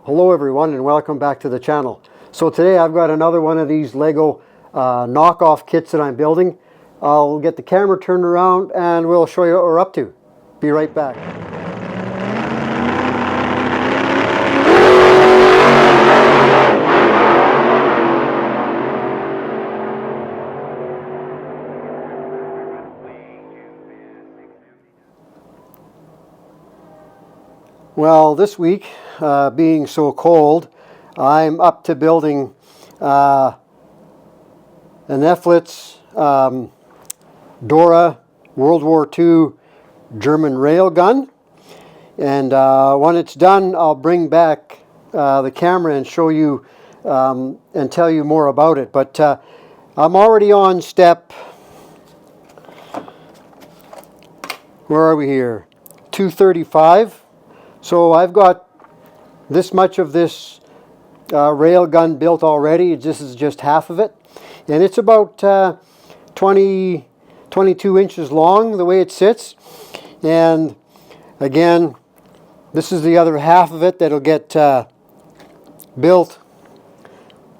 Hello everyone and welcome back to the channel. So today I've got another one of these Lego knockoff kits that I'm building. I'll get the camera turned around and we'll show you what we're up to. Be right back. Well, this week, being so cold, I'm up to building an Eflitz DORA World War II German railgun. And when it's done, I'll bring back the camera and show you and tell you more about it. But I'm already on step, where are we here? 235. So I've got this much of this railgun built already. This is just half of it. And it's about 22 inches long the way it sits. And again, this is the other half of it that'll get built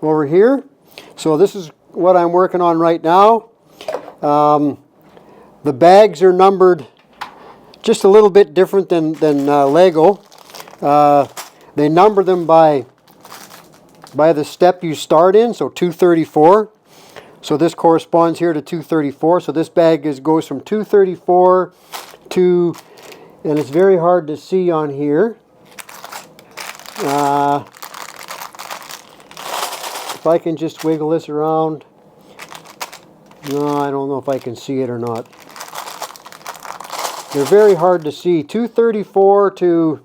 over here. So this is what I'm working on right now. The bags are numbered just a little bit different than Lego. They number them by the step you start in, so 234. So this corresponds here to 234. So this bag goes from 234 to, and it's very hard to see on here. If I can just wiggle this around. No, I don't know if I can see it or not. They're very hard to see. 234 to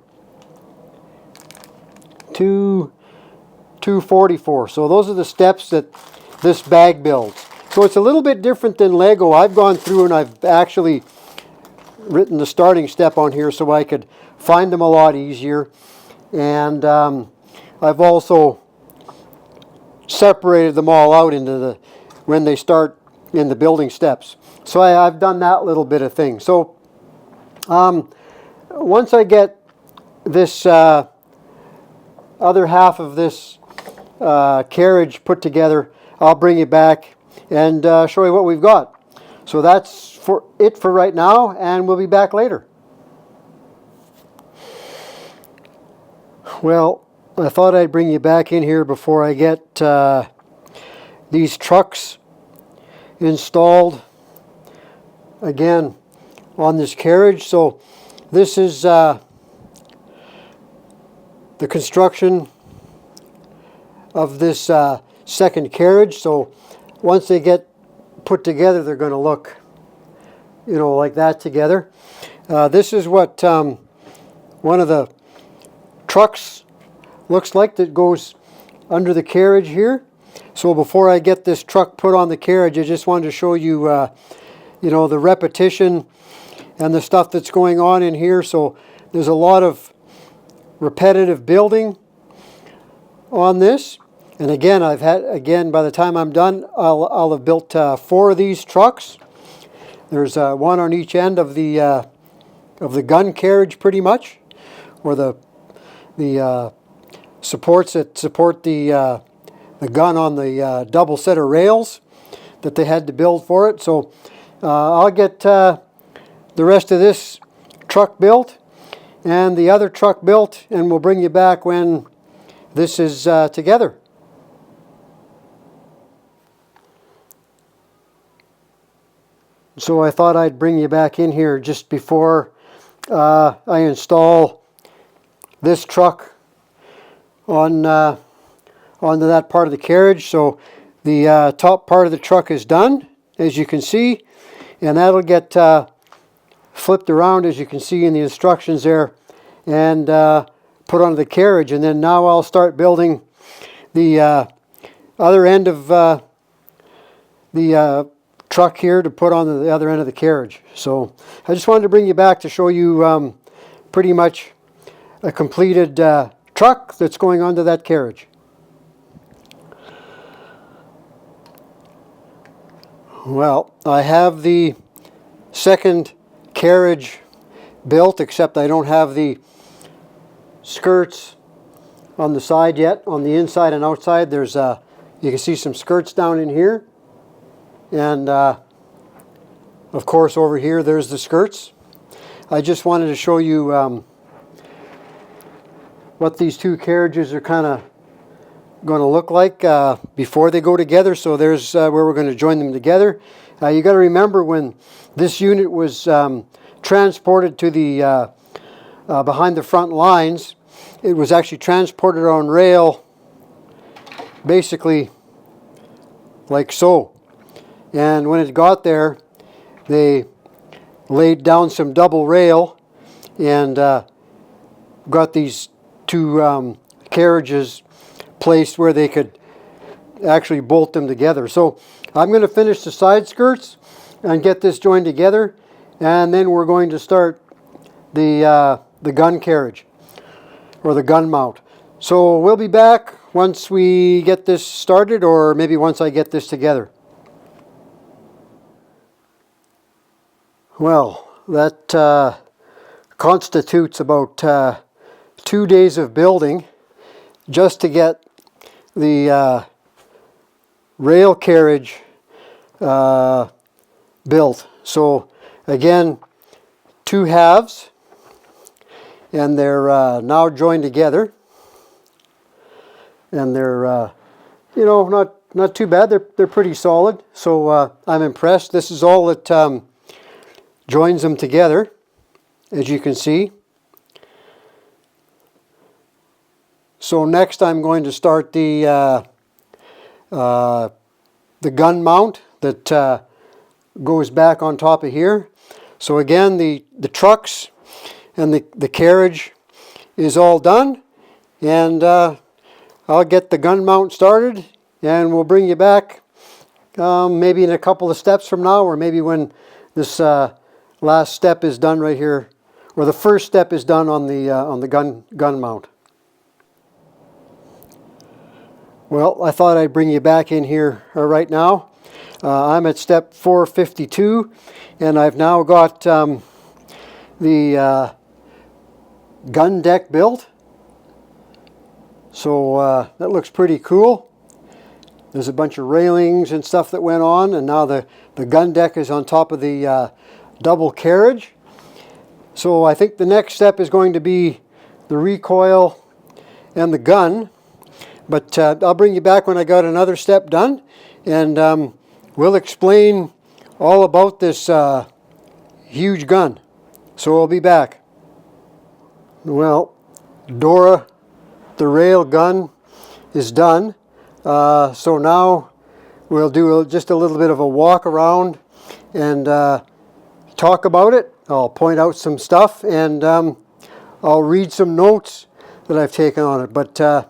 244. So those are the steps that this bag builds. So it's a little bit different than Lego. I've gone through and I've actually written the starting step on here so I could find them a lot easier. And I've also separated them all out into when they start in the building steps. So I've done that little bit of thing. So once I get this other half of this carriage put together, I'll bring you back and show you what we've got. So that's for right now, and we'll be back later. Well, I thought I'd bring you back in here before I get these trucks installed again on this carriage. So this is the construction of this second carriage. So once they get put together, they're going to look, you know, like that together. This is what one of the trucks looks like that goes under the carriage here. So before I get this truck put on the carriage, I just wanted to show you, you know, the repetition and the stuff that's going on in here. So there's a lot of repetitive building on this. And again, by the time I'm done, I'll have built 4 of these trucks. There's one on each end of the gun carriage, pretty much, or the supports that support the gun on the double set of rails that they had to build for it. So I'll get the rest of this truck built and the other truck built, and we'll bring you back when this is together. So I thought I'd bring you back in here just before I install this truck onto that part of the carriage. So the top part of the truck is done, as you can see, and that'll get flipped around, as you can see in the instructions there, and put onto the carriage. And then now I'll start building the other end of the truck here to put on the other end of the carriage. So I just wanted to bring you back to show you pretty much a completed truck that's going onto that carriage. Well, I have the second carriage built, except I don't have the skirts on the side yet. On the inside and outside, there's you can see some skirts down in here, and of course over here there's the skirts. I just wanted to show you what these two carriages are kind of going to look like before they go together. So there's where we're going to join them together. You got to remember, when this unit was transported to the behind the front lines, it was actually transported on rail, basically like so. And when it got there, they laid down some double rail and got these two carriages placed where they could actually bolt them together. So I'm going to finish the side skirts and get this joined together, and then we're going to start the gun carriage, or the gun mount. So we'll be back once we get this started, or maybe once I get this together. Well, that constitutes about 2 days of building just to get the rail carriage built. So again, two halves, and they're now joined together, and they're you know, not too bad. They're pretty solid. So I'm impressed. This is all that joins them together, as you can see. So next I'm going to start the gun mount that goes back on top of here. So again, the trucks and the carriage is all done, and I'll get the gun mount started, and we'll bring you back maybe in a couple of steps from now, or maybe when this last step is done right here, or the first step is done on the gun mount. Well, I thought I'd bring you back in here right now. I'm at step 452, and I've now got the gun deck built. So that looks pretty cool. There's a bunch of railings and stuff that went on, and now the gun deck is on top of the double carriage. So I think the next step is going to be the recoil and the gun. But I'll bring you back when I got another step done, and we'll explain all about this huge gun. So I'll be back. Well, DORA, the rail gun, is done. So now we'll do just a little bit of a walk around and talk about it. I'll point out some stuff, and I'll read some notes that I've taken on it. But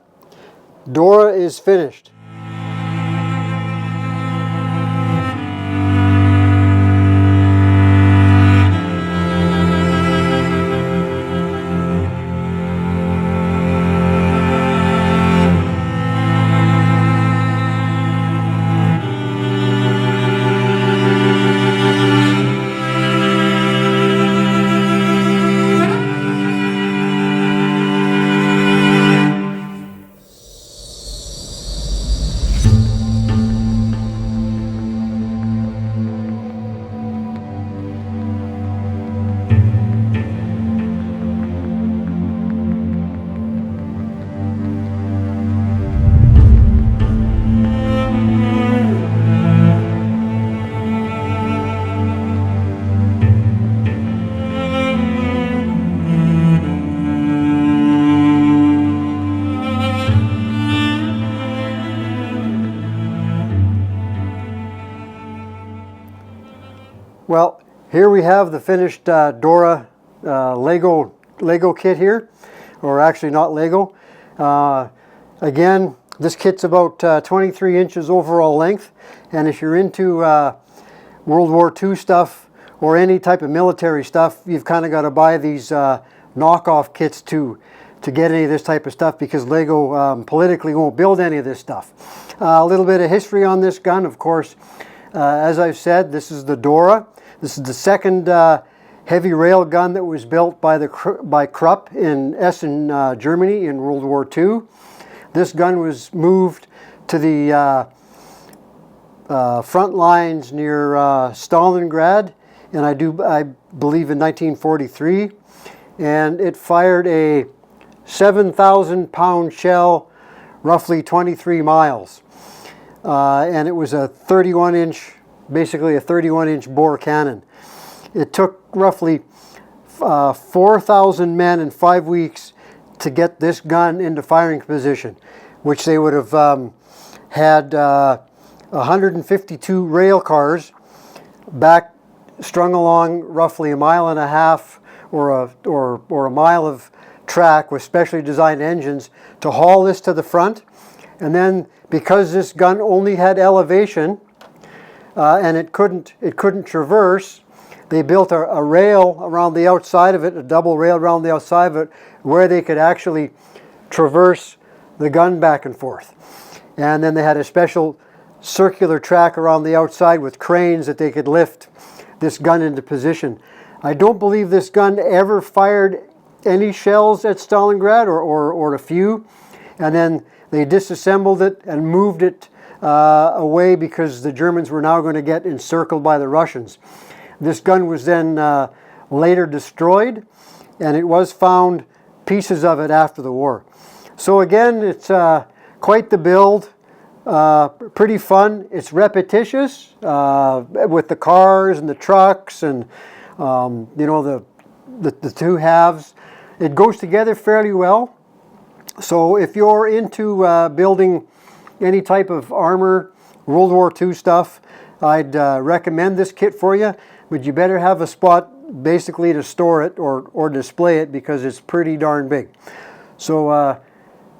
DORA is finished. Well, here we have the finished DORA Lego kit here, or actually not Lego. Again, this kit's about 23 inches overall length, and if you're into World War II stuff or any type of military stuff, you've kind of got to buy these knockoff kits to get any of this type of stuff, because Lego politically won't build any of this stuff. A little bit of history on this gun, of course. As I've said, this is the DORA. This is the second heavy rail gun that was built by Krupp in Essen, Germany in World War II. This gun was moved to the front lines near Stalingrad, and I believe in 1943, and it fired a 7,000-pound shell, roughly 23 miles, and it was a 31-inch, basically a 31-inch bore cannon. It took roughly 4,000 men in 5 weeks to get this gun into firing position, which they would have had 152 rail cars strung along roughly a mile and a half or a mile of track with specially designed engines to haul this to the front. And then because this gun only had elevation and it couldn't traverse, they built a rail around the outside of it, a double rail around the outside of it, where they could actually traverse the gun back and forth. And then they had a special circular track around the outside with cranes that they could lift this gun into position. I don't believe this gun ever fired any shells at Stalingrad, or a few. And then they disassembled it and moved it away because the Germans were now going to get encircled by the Russians. This gun was then later destroyed, and it was found, pieces of it, after the war. So again, it's quite the build, pretty fun. It's repetitious with the cars and the trucks and you know, the two halves. It goes together fairly well. So if you're into building any type of armor, World War II stuff, I'd recommend this kit for you. But you better have a spot basically to store it or display it, because it's pretty darn big. So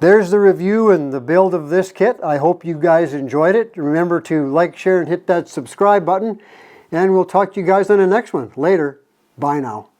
there's the review and the build of this kit. I hope you guys enjoyed it. Remember to like, share, and hit that subscribe button. And we'll talk to you guys on the next one. Later. Bye now.